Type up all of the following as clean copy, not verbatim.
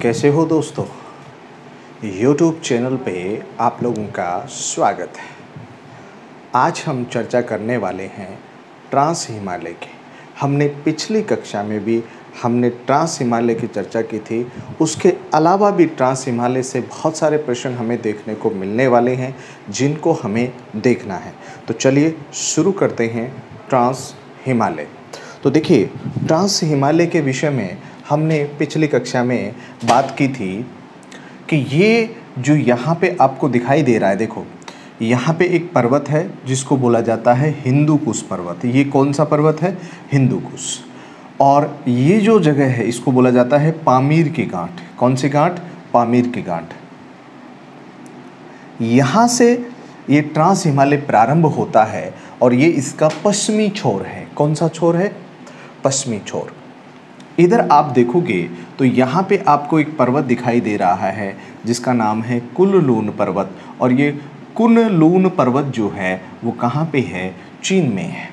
कैसे हो दोस्तों। YouTube चैनल पे आप लोगों का स्वागत है। आज हम चर्चा करने वाले हैं ट्रांस हिमालय की। हमने पिछली कक्षा में भी हमने ट्रांस हिमालय की चर्चा की थी। उसके अलावा भी ट्रांस हिमालय से बहुत सारे प्रश्न हमें देखने को मिलने वाले हैं जिनको हमें देखना है। तो चलिए शुरू करते हैं ट्रांस हिमालय। तो देखिए, ट्रांस हिमालय के विषय में हमने पिछली कक्षा में बात की थी कि ये जो यहाँ पे आपको दिखाई दे रहा है, देखो यहाँ पे एक पर्वत है जिसको बोला जाता है हिंदू कुश पर्वत। ये कौन सा पर्वत है? हिंदू कुश। और ये जो जगह है इसको बोला जाता है पामीर की गांठ। कौन सी गांठ? पामीर की गांठ। यहाँ से ये ट्रांस हिमालय प्रारंभ होता है और ये इसका पश्चिमी छोर है। कौन सा छोर है? पश्चिमी छोर। इधर आप देखोगे तो यहाँ पे आपको एक पर्वत दिखाई दे रहा है जिसका नाम है कुनलून पर्वत। और ये कुनलून पर्वत जो है वो कहाँ पे है? चीन में है।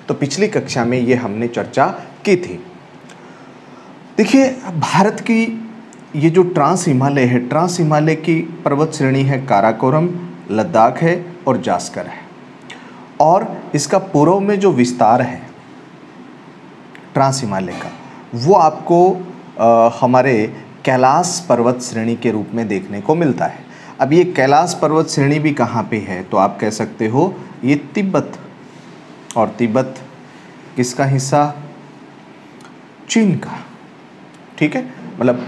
तो पिछली कक्षा में ये हमने चर्चा की थी। देखिए, भारत की ये जो ट्रांस हिमालय है, ट्रांस हिमालय की पर्वत श्रेणी है काराकोरम, लद्दाख है और जास्कर है। और इसका पूर्व में जो विस्तार है ट्रांस हिमालय का, वो आपको हमारे कैलाश पर्वत श्रेणी के रूप में देखने को मिलता है। अब ये कैलाश पर्वत श्रेणी भी कहाँ पे है? तो आप कह सकते हो ये तिब्बत। और तिब्बत किसका हिस्सा? चीन का। ठीक है, मतलब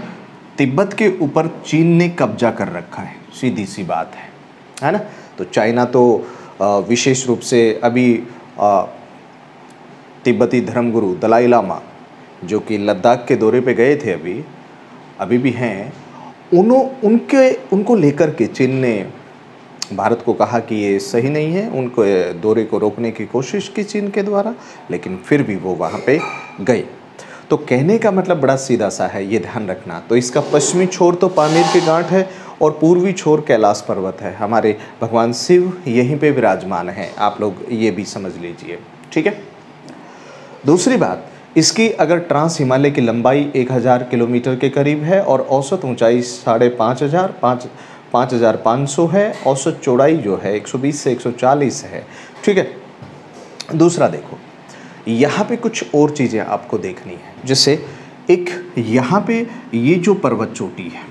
तिब्बत के ऊपर चीन ने कब्जा कर रखा है, सीधी सी बात है ना। तो चाइना तो विशेष रूप से अभी तिब्बती धर्मगुरु दलाई लामा जो कि लद्दाख के दौरे पे गए थे, अभी भी हैं, उनको लेकर के चीन ने भारत को कहा कि ये सही नहीं है। उनको दौरे को रोकने की कोशिश की चीन के द्वारा, लेकिन फिर भी वो वहाँ पे गए। तो कहने का मतलब बड़ा सीधा सा है, ये ध्यान रखना। तो इसका पश्चिमी छोर तो पामीर की गांठ है और पूर्वी छोर कैलाश पर्वत है। हमारे भगवान शिव यहीं पे विराजमान हैं, आप लोग ये भी समझ लीजिए। ठीक है। दूसरी बात, इसकी अगर ट्रांस हिमालय की लंबाई 1000 किलोमीटर के करीब है और औसत ऊंचाई 5500 है। औसत चौड़ाई जो है 120 से 140 है। ठीक है। दूसरा देखो, यहाँ पे कुछ और चीज़ें आपको देखनी है। जैसे एक यहाँ पे ये जो पर्वत चोटी है,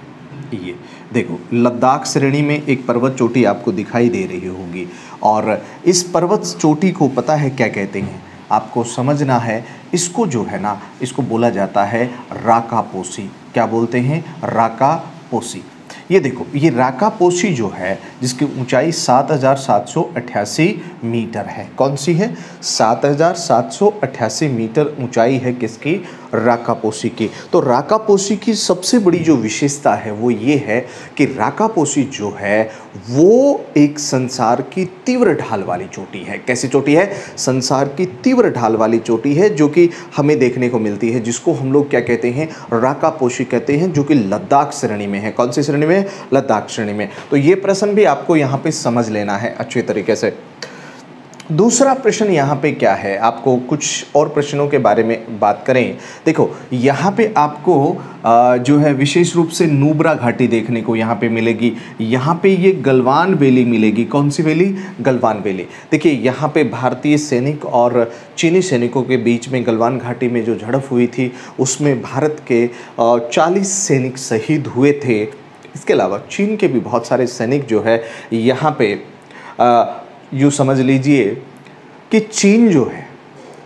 ये देखो लद्दाख श्रेणी में एक पर्वत चोटी आपको दिखाई दे रही होगी। और इस पर्वत चोटी को पता है क्या कहते हैं? आपको समझना है। इसको जो है ना, इसको बोला जाता है राकापोसी। क्या बोलते हैं? राकापोसी। ये देखो, ये राकापोसी जो है जिसकी ऊंचाई 7788 मीटर है। कौन सी है? 7788 मीटर ऊंचाई है किसकी? राकापोसी की। तो राकापोसी की सबसे बड़ी जो विशेषता है वो ये है कि राकापोसी जो है वो एक संसार की तीव्र ढाल वाली चोटी है। कैसी चोटी है? संसार की तीव्र ढाल वाली चोटी है जो कि हमें देखने को मिलती है, जिसको हम लोग क्या कहते हैं? राकापोसी कहते हैं, जो कि लद्दाख श्रेणी में है। कौन सी श्रेणी में? लद्दाख श्रेणी में। तो ये प्रश्न भी आपको यहाँ पे समझ लेना है अच्छे तरीके से। दूसरा प्रश्न यहाँ पे क्या है? आपको कुछ और प्रश्नों के बारे में बात करें। देखो, यहाँ पे आपको जो है विशेष रूप से नुब्रा घाटी देखने को यहाँ पे मिलेगी। यहाँ पे ये गलवान वैली मिलेगी। कौन सी वैली? गलवान वैली। देखिए, यहाँ पे भारतीय सैनिक और चीनी सैनिकों के बीच में गलवान घाटी में जो झड़प हुई थी उसमें भारत के 40 सैनिक शहीद हुए थे। इसके अलावा चीन के भी बहुत सारे सैनिक जो है यहाँ पे यूँ समझ लीजिए कि चीन जो है,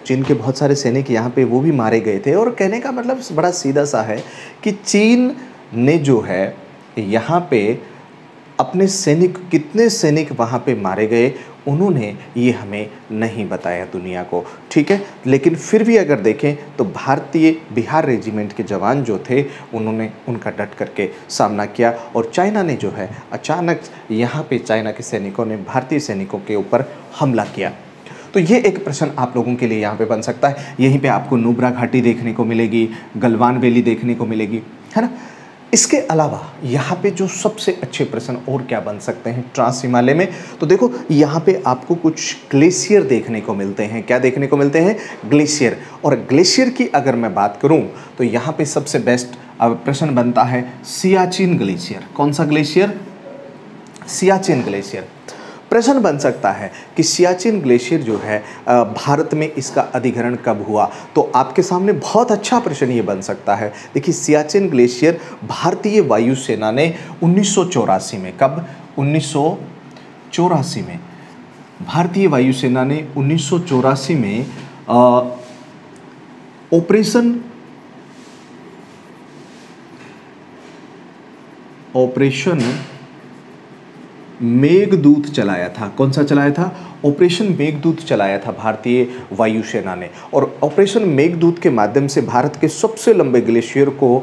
चीन के बहुत सारे सैनिक यहाँ पे वो भी मारे गए थे। और कहने का मतलब बड़ा सीधा सा है कि चीन ने जो है यहाँ पे अपने सैनिक, कितने सैनिक वहाँ पे मारे गए, उन्होंने ये हमें नहीं बताया दुनिया को। ठीक है। लेकिन फिर भी अगर देखें तो भारतीय बिहार रेजिमेंट के जवान जो थे उन्होंने उनका डट करके सामना किया। और चाइना ने जो है अचानक यहाँ पे चाइना के सैनिकों ने भारतीय सैनिकों के ऊपर हमला किया। तो ये एक प्रश्न आप लोगों के लिए यहाँ पे बन सकता है। यहीं पे आपको नुब्रा घाटी देखने को मिलेगी, गलवान वैली देखने को मिलेगी, है ना। इसके अलावा यहाँ पे जो सबसे अच्छे प्रश्न और क्या बन सकते हैं ट्रांस हिमालय में? तो देखो, यहाँ पे आपको कुछ ग्लेशियर देखने को मिलते हैं। क्या देखने को मिलते हैं? ग्लेशियर। और ग्लेशियर की अगर मैं बात करूँ तो यहाँ पे सबसे बेस्ट अब प्रश्न बनता है सियाचिन ग्लेशियर। कौन सा ग्लेशियर? सियाचिन ग्लेशियर। प्रश्न बन सकता है कि सियाचिन ग्लेशियर जो है भारत में इसका अधिग्रहण कब हुआ? तो आपके सामने बहुत अच्छा प्रश्न ये बन सकता है। देखिए, सियाचिन ग्लेशियर भारतीय वायुसेना ने 1984 में, कब? 1984 में भारतीय वायुसेना ने 1984 में ऑपरेशन मेघदूत चलाया था। कौन सा चलाया था? ऑपरेशन मेघदूत चलाया था भारतीय वायुसेना ने। और ऑपरेशन मेघदूत के माध्यम से भारत के सबसे लंबे ग्लेशियर को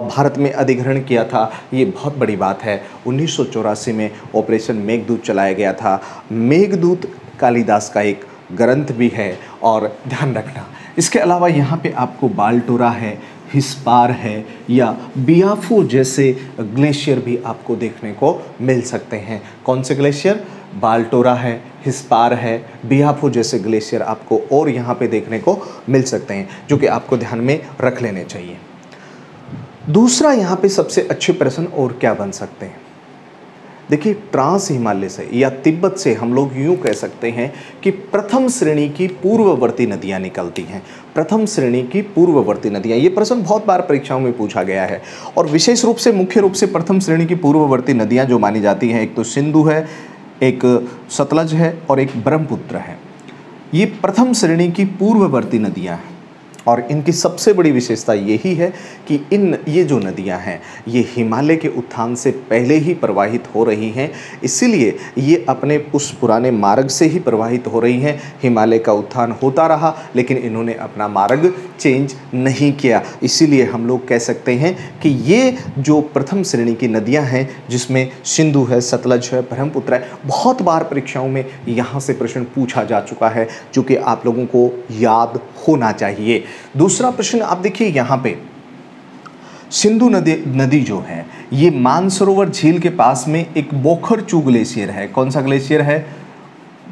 भारत में अधिग्रहण किया था। ये बहुत बड़ी बात है। 1984 में ऑपरेशन मेघदूत चलाया गया था। मेघदूत कालिदास का एक ग्रंथ भी है, और ध्यान रखना इसके अलावा यहाँ पे आपको बालटोरा है, हिस्पार है, या बियाफो जैसे ग्लेशियर भी आपको देखने को मिल सकते हैं। कौन से ग्लेशियर? बालटोरा है, हिस्पार है, बियाफो जैसे ग्लेशियर आपको और यहाँ पे देखने को मिल सकते हैं, जो कि आपको ध्यान में रख लेने चाहिए। दूसरा यहाँ पे सबसे अच्छे प्रश्न और क्या बन सकते हैं? देखिए, ट्रांस हिमालय से या तिब्बत से हम लोग यूँ कह सकते हैं कि प्रथम श्रेणी की पूर्ववर्ती नदियाँ निकलती हैं। प्रथम श्रेणी की पूर्ववर्ती नदियाँ, ये प्रश्न बहुत बार परीक्षाओं में पूछा गया है। और विशेष रूप से, मुख्य रूप से प्रथम श्रेणी की पूर्ववर्ती नदियाँ जो मानी जाती हैं, एक तो सिंधु है, एक सतलज है और एक ब्रह्मपुत्र है। ये प्रथम श्रेणी की पूर्ववर्ती नदियाँ हैं, और इनकी सबसे बड़ी विशेषता यही है कि ये जो नदियां हैं ये हिमालय के उत्थान से पहले ही प्रवाहित हो रही हैं, इसीलिए ये अपने उस पुराने मार्ग से ही प्रवाहित हो रही हैं। हिमालय का उत्थान होता रहा, लेकिन इन्होंने अपना मार्ग चेंज नहीं किया। इसीलिए हम लोग कह सकते हैं कि ये जो प्रथम श्रेणी की नदियाँ हैं, जिसमें सिंधु है, सतलज है, ब्रह्मपुत्र है, बहुत बार परीक्षाओं में यहाँ से प्रश्न पूछा जा चुका है, जो कि आप लोगों को याद होना चाहिए। दूसरा प्रश्न आप देखिए यहाँ पे, सिंधु नदी जो है ये मानसरोवर झील के पास में एक बोखरचू ग्लेशियर है। कौन सा ग्लेशियर है?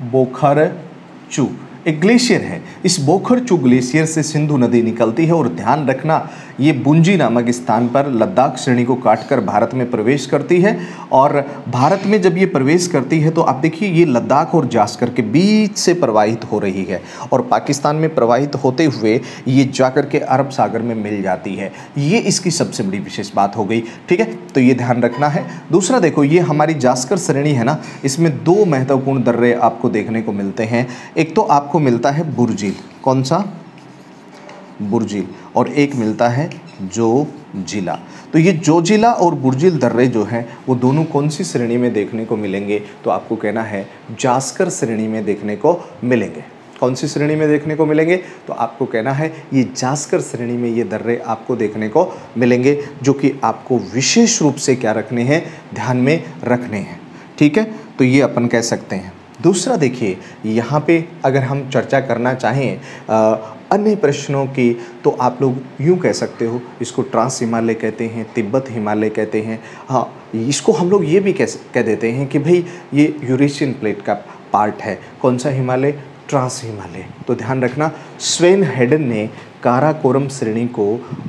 बोखरचू एक ग्लेशियर है। इस बोखरचू ग्लेशियर से सिंधु नदी निकलती है, और ध्यान रखना ये बुंजी नामक स्थान पर लद्दाख श्रेणी को काटकर भारत में प्रवेश करती है। और भारत में जब ये प्रवेश करती है तो आप देखिए ये लद्दाख और जास्कर के बीच से प्रवाहित हो रही है, और पाकिस्तान में प्रवाहित होते हुए ये जाकर के अरब सागर में मिल जाती है। ये इसकी सबसे बड़ी विशेष बात हो गई। ठीक है, तो ये ध्यान रखना है। दूसरा देखो, ये हमारी जास्कर श्रेणी है ना, इसमें दो महत्वपूर्ण दर्रे आपको देखने को मिलते हैं। एक तो आपको मिलता है बुर्जिल। कौन सा? बुर्जिल। और एक मिलता है जोजिला। तो ये जोजिला और बुर्जिल दर्रे जो हैं वो दोनों कौन सी श्रेणी में देखने को मिलेंगे? तो आपको कहना है जास्कर श्रेणी में देखने को मिलेंगे। कौन सी श्रेणी में देखने को मिलेंगे? तो आपको कहना है ये जास्कर श्रेणी में ये दर्रे आपको देखने को मिलेंगे, जो कि आपको विशेष रूप से क्या रखने हैं? ध्यान में रखने हैं। ठीक है, तो ये अपन कह सकते हैं। दूसरा देखिए, यहाँ पे अगर हम चर्चा करना चाहें अन्य प्रश्नों की, तो आप लोग यूँ कह सकते हो, इसको ट्रांस हिमालय कहते हैं, तिब्बत हिमालय कहते हैं। हाँ, इसको हम लोग ये भी कह देते हैं कि भाई ये यूरेशियन प्लेट का पार्ट है। कौन सा हिमालय? ट्रांस हिमालय। तो ध्यान रखना, स्वेन हेडन ने काराकोरम श्रेणी को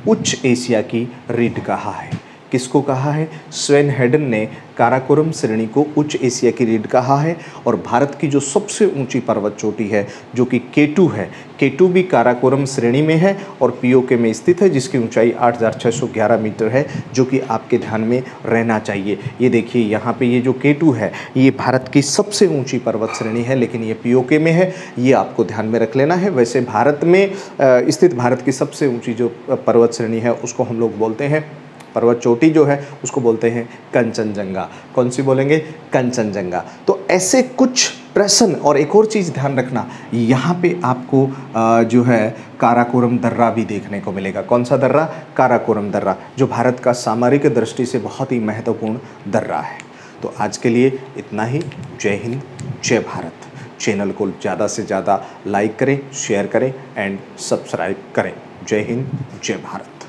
उच्च एशिया की रीढ़ कहा है। किसको कहा है? स्वेन हेडन ने काराकोरम श्रेणी को उच्च एशिया की रीढ़ कहा है। और भारत की जो सबसे ऊंची पर्वत चोटी है, जो कि केटू है, केटू भी काराकोरम श्रेणी में है और पीओके में स्थित है, जिसकी ऊंचाई 8611 मीटर है, जो कि आपके ध्यान में रहना चाहिए। ये देखिए यहाँ पे ये जो केटू है ये भारत की सबसे ऊंची पर्वत श्रेणी है, लेकिन ये पीओके में है, ये आपको ध्यान में रख लेना है। वैसे भारत में स्थित भारत की सबसे ऊँची जो पर्वत श्रेणी है उसको हम लोग बोलते हैं, पर्वत चोटी जो है उसको बोलते हैं कंचनजंगा। कौन सी बोलेंगे? कंचनजंगा। तो ऐसे कुछ प्रश्न। और एक और चीज़ ध्यान रखना, यहाँ पे आपको जो है काराकोरम दर्रा भी देखने को मिलेगा। कौन सा दर्रा? काराकोरम दर्रा, जो भारत का सामरिक दृष्टि से बहुत ही महत्वपूर्ण दर्रा है। तो आज के लिए इतना ही। जय हिंद, जय भारत। चैनल को ज़्यादा से ज़्यादा लाइक करें, शेयर करें एंड सब्सक्राइब करें। जय हिंद, जय भारत।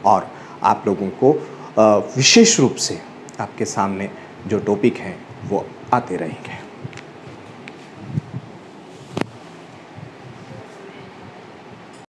और आप लोगों को विशेष रूप से आपके सामने जो टॉपिक हैं वो आते रहेंगे।